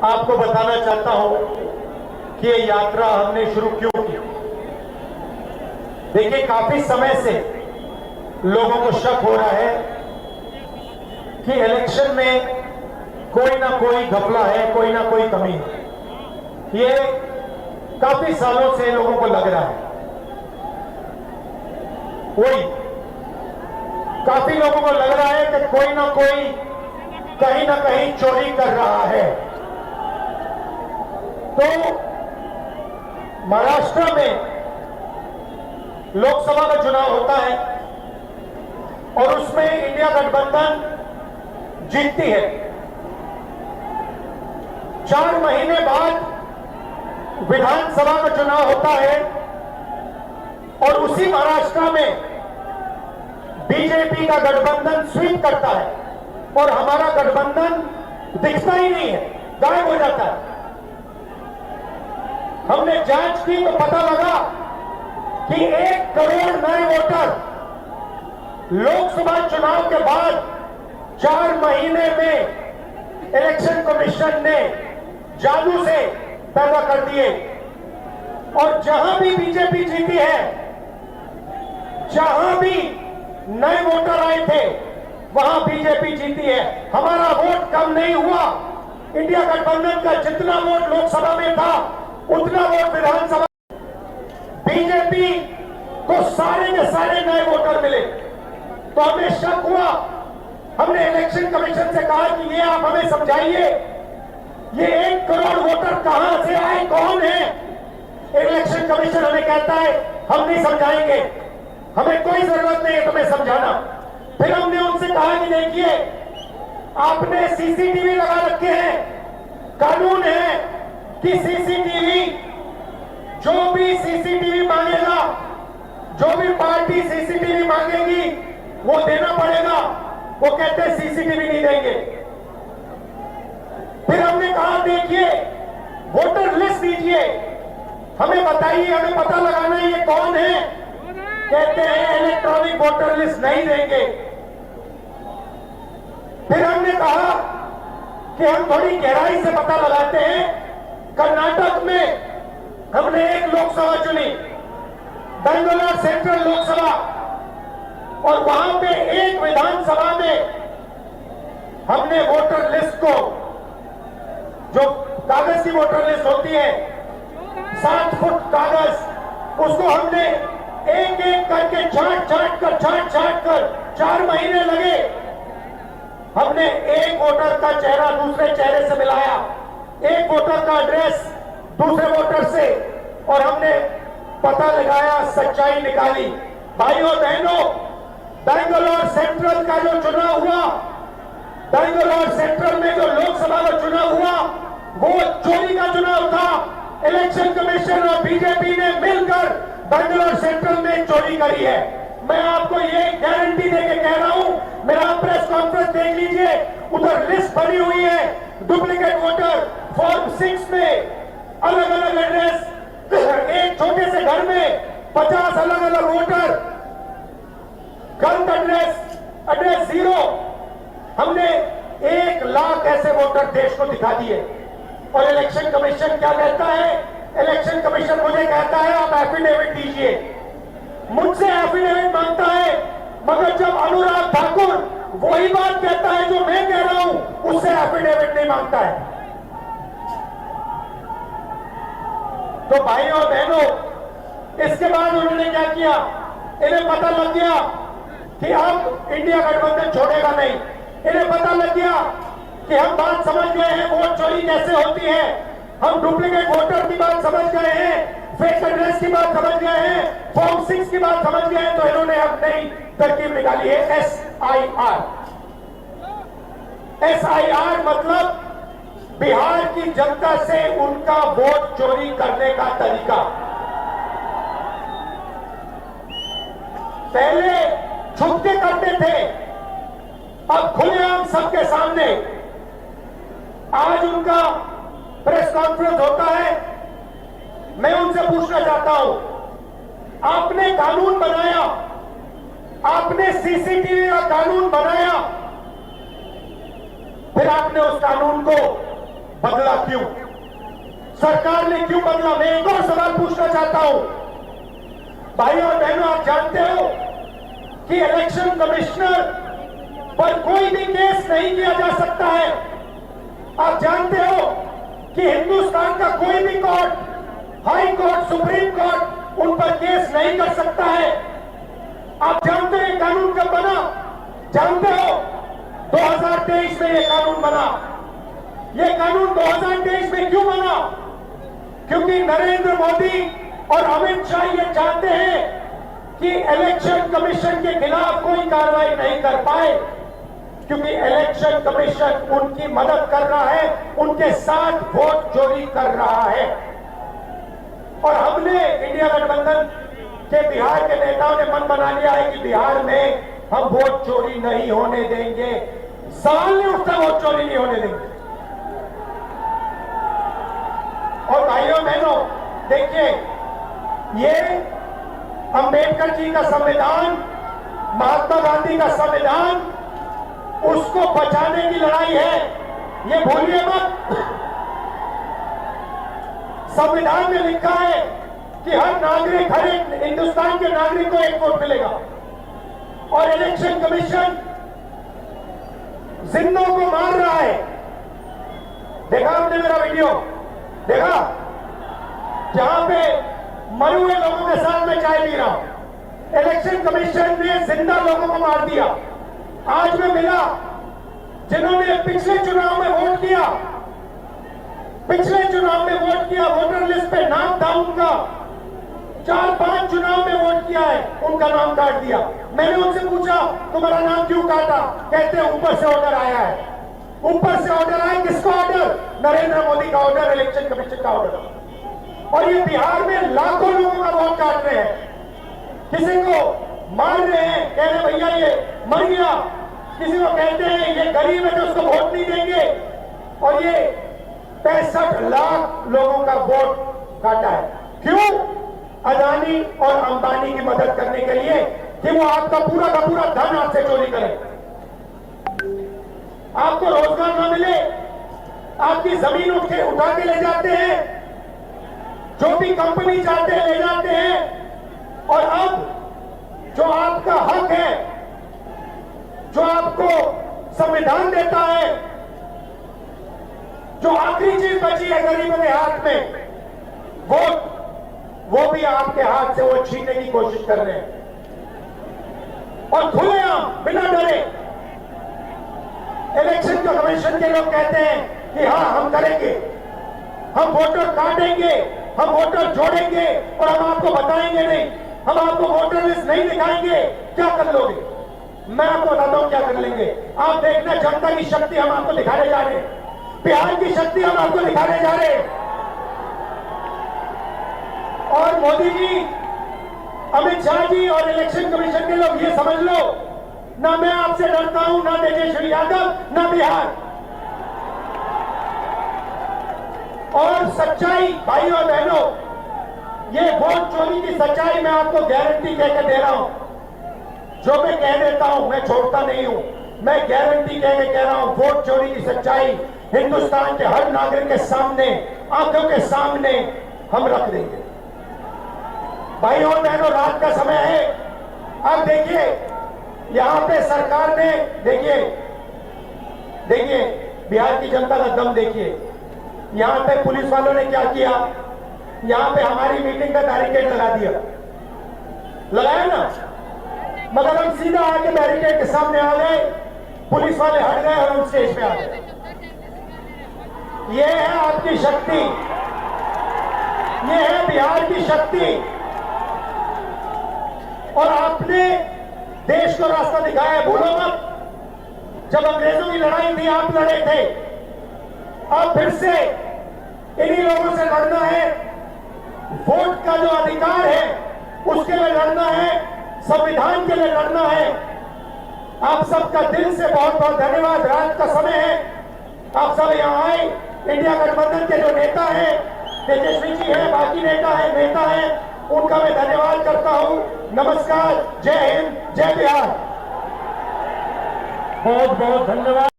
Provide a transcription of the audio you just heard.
आपको बताना चाहता हूं कि ये यात्रा हमने शुरू क्यों की। देखिए, काफी समय से लोगों को शक हो रहा है कि इलेक्शन में कोई ना कोई घपला है, कोई ना कोई कमी है। ये काफी सालों से लोगों को लग रहा है। वही काफी लोगों को लग रहा है कि कोई ना कोई कहीं ना कहीं चोरी कर रहा है। तो महाराष्ट्र में लोकसभा का चुनाव होता है और उसमें इंडिया गठबंधन जीतती है। 4 महीने बाद विधानसभा का चुनाव होता है और उसी महाराष्ट्र में बीजेपी का गठबंधन स्वीप करता है और हमारा गठबंधन दिखता ही नहीं है, गायब हो जाता है। हमने जांच की तो पता लगा कि 1 करोड़ नए वोटर लोकसभा चुनाव के बाद 4 महीने में इलेक्शन कमीशन ने जादू से पैदा कर दिए। और जहां भी बीजेपी जीती है, जहां भी नए वोटर आए थे, वहां बीजेपी जीती है। हमारा वोट कम नहीं हुआ। इंडिया गठबंधन का जितना वोट लोकसभा में था उतना वोट विधानसभा। बीजेपी को सारे के सारे नए वोटर मिले। तो हमें शक हुआ। हमने इलेक्शन कमीशन से कहा कि ये आप हमें समझाइए, ये 1 करोड़ वोटर कहां से आए, कौन है। इलेक्शन कमीशन हमें कहता है हम नहीं समझाएंगे, हमें कोई जरूरत नहीं है तुम्हें समझाना। फिर हमने उनसे कहा कि देखिए, आपने सीसीटीवी लगा रखे हैं, कानून है कि सीसीटीवी, जो भी सीसीटीवी मांगेगा, जो भी पार्टी सीसीटीवी मांगेगी वो देना पड़ेगा। वो कहते हैं सीसीटीवी नहीं देंगे। फिर हमने कहा देखिए, वोटर लिस्ट दीजिए, हमें बताइए, हमें पता लगाना है ये कौन है। कहते हैं इलेक्ट्रॉनिक वोटर लिस्ट नहीं देंगे। फिर हमने कहा कि हम थोड़ी गहराई से पता लगाते हैं। कर्नाटक में हमने एक लोकसभा चुनी, बेंगलोर सेंट्रल लोकसभा, और वहां पे एक विधानसभा में हमने वोटर लिस्ट को, जो कागज की वोटर लिस्ट होती है, 7 फुट कागज, उसको हमने एक एक करके छांट कर 4 महीने लगे। हमने एक वोटर का चेहरा दूसरे चेहरे से मिलाया, एक वोटर का एड्रेस दूसरे वोटर से, और हमने पता लगाया, सच्चाई निकाली। भाइयों बहनों, बेंगलोर सेंट्रल का जो चुनाव हुआ, बेंगलोर सेंट्रल में जो लोकसभा का चुनाव हुआ, वो चोरी का चुनाव था। इलेक्शन कमीशन और बीजेपी ने मिलकर बेंगलोर सेंट्रल में चोरी करी है। मैं आपको ये गारंटी देके कह रहा हूं, मेरा प्रेस कॉन्फ्रेंस देख लीजिए, उधर लिस्ट बनी हुई है, डुप्लीकेट वोटर फॉर्म 6 में अलग अलग एड्रेस, एक छोटे से घर में 50 अलग अलग वोटर, गलत एड्रेस 0। हमने 1 लाख ऐसे वोटर देश को दिखा दिए। और इलेक्शन कमीशन क्या कहता है? इलेक्शन कमीशन मुझे कहता है आप एफिडेविट दीजिए, मुझसे एफिडेविट मांगता है, मगर जब अनुराग ठाकुर वही बात कहता है जो मैं कह रहा हूं, उससे एफिडेविट नहीं मांगता है। तो भाइयों और बहनों, इसके बाद उन्होंने क्या किया? इन्हें पता लग गया कि अब इंडिया गठबंधन छोड़ेगा नहीं। इन्हें पता लग गया कि हम बात समझ गए हैं, वोट चोरी कैसे होती है, हम डुप्लीकेट वोटर की बात समझ गए हैं, फेक एड्रेस की बात समझ गए हैं, फॉर्म 6 की बात समझ गए हैं। तो इन्होंने अब नई तरकीब निकाली है, SIR। SIR मतलब बिहार की जनता से उनका वोट चोरी करने का तरीका। पहले छुप के करते थे, अब खुलेआम सबके सामने। आज उनका प्रेस कॉन्फ्रेंस होता है, मैं उनसे पूछना चाहता हूं, आपने कानून बनाया, आपने सीसीटीवी का कानून बनाया, फिर आपने उस कानून को बदला क्यों? सरकार ने क्यों बदला? मैं एक और सवाल पूछना चाहता हूं। भाइयों और बहनों, आप जानते हो कि इलेक्शन कमिश्नर पर कोई भी केस नहीं किया जा सकता है। आप जानते हो कि हिंदुस्तान का कोई भी court, high court, supreme court उन पर केस नहीं कर सकता है। आप जानते हैं कानून कब बना? जानते हो? 2023 में यह कानून बना। यह कानून 2023 में क्यों बना? क्योंकि नरेंद्र मोदी और अमित शाह ये चाहते हैं कि इलेक्शन कमीशन के खिलाफ कोई कार्रवाई नहीं कर पाए, क्योंकि इलेक्शन कमीशन उनकी मदद कर रहा है, उनके साथ वोट चोरी कर रहा है। और हमने इंडिया गठबंधन के बिहार के नेताओं ने मन बना लिया है कि बिहार में हम वोट चोरी नहीं होने देंगे। सवाल नहीं उठता, वोट चोरी नहीं होने देंगे। और भाइयों बहनों, देखिए, ये अंबेडकर जी का संविधान, महात्मा गांधी का संविधान, उसको बचाने की लड़ाई है, ये भूलिए मत। संविधान में लिखा है कि हर नागरिक, हर एक हिंदुस्तान के नागरिक को एक वोट मिलेगा। और इलेक्शन कमीशन जिंदों को मार रहा है। देखा आपने मेरा वीडियो? देखा? जहां पे मरे हुए लोगों के साथ में चाय पी रहा हूं। इलेक्शन कमीशन ने जिंदा लोगों को मार दिया। आज मैं मिला जिन्होंने पिछले चुनाव में वोट किया, पिछले चुनाव में वोट किया, वोटर लिस्ट पे नाम था उनका, 4-5 चुनाव में वोट किया है, उनका नाम काट दिया। मैंने उनसे पूछा तुम्हारा नाम क्यों काटा? कहते हैं ऊपर से ऑर्डर आया है। ऊपर से ऑर्डर आया, किसका ऑर्डर? नरेंद्र मोदी का ऑर्डर, इलेक्शन कमीशन का ऑर्डर। और ये बिहार में लाखों लोगों का वोट काट रहे हैं, किसी को मार रहे हैं, कह रहे भैया ये मर गया, किसी को कहते हैं ये गरीब है तो उसको वोट नहीं देंगे। और ये 65 लाख लोगों का वोट काटा है। क्यों? अदानी और अंबानी की मदद करने के लिए कि वो आपका पूरा का पूरा धन आपसे चोरी करें, आपको रोजगार न मिले, आपकी जमीन उठा के ले जाते हैं, जो भी कंपनी चाहते हैं ले जाते हैं। और अब जो आपका हक है, जो आपको संविधान देता है, जो आखिरी चीज बची है गरीबों के हाथ में, वोट, वो भी आपके हाथ से वो छीनने की कोशिश कर रहे हैं। और खुलेआम, बिना डरे, इलेक्शन कमीशन के लोग कहते हैं कि हाँ हम करेंगे, हम वोटर काटेंगे, हम वोटर जोड़ेंगे और हम आपको बताएंगे नहीं, हम आपको वोटर लिस्ट नहीं दिखाएंगे। क्या कर लोगे? मैं आपको बताता हूं क्या कर लेंगे। आप देखना, जनता की शक्ति हम आपको दिखाने जा रहे हैं, बिहार की शक्ति हम आपको दिखाने जा रहे हैं। और मोदी जी, अमित शाह जी और इलेक्शन कमीशन के लोग ये समझ लो, ना मैं आपसे डरता हूं, ना तेजस्वी यादव, ना बिहार। और सच्चाई, भाइयों और बहनों, ये वोट चोरी की सच्चाई मैं आपको गारंटी कहकर दे रहा हूं। जो मैं कह देता हूं, मैं छोड़ता नहीं हूं, मैं गारंटी कह रहा हूं, वोट चोरी की सच्चाई हिंदुस्तान के हर नागरिक के सामने, आंखों के सामने हम रख देंगे। भाइयों और बहनों, रात का समय है। अब देखिए, यहां पे सरकार ने, देखिए बिहार की जनता का दम देखिए। यहां पे पुलिस वालों ने क्या किया? यहां पे हमारी मीटिंग का बैरिकेड लगा दिया, लगाया ना, मगर हम सीधा आके बैरिकेड के सामने आ गए, पुलिस वाले हट गए और हम स्टेज पे आ गए। ये है आपकी शक्ति, ये है बिहार की शक्ति। और आपने देश को रास्ता दिखाया है, भूलो मत। जब अंग्रेजों की लड़ाई थी, आप लड़े थे, अब फिर से इन्हीं लोगों से लड़ना है। वोट का जो अधिकार है उसके लिए लड़ना है, संविधान के लिए लड़ना है। आप सबका दिल से बहुत बहुत धन्यवाद। रात का समय है, आप सब यहां आए। इंडिया गठबंधन के जो नेता हैं, तेजस्वी जी हैं, बाकी नेता हैं, उनका मैं धन्यवाद करता हूं। नमस्कार, जय हिंद, जय बिहार। बहुत बहुत धन्यवाद।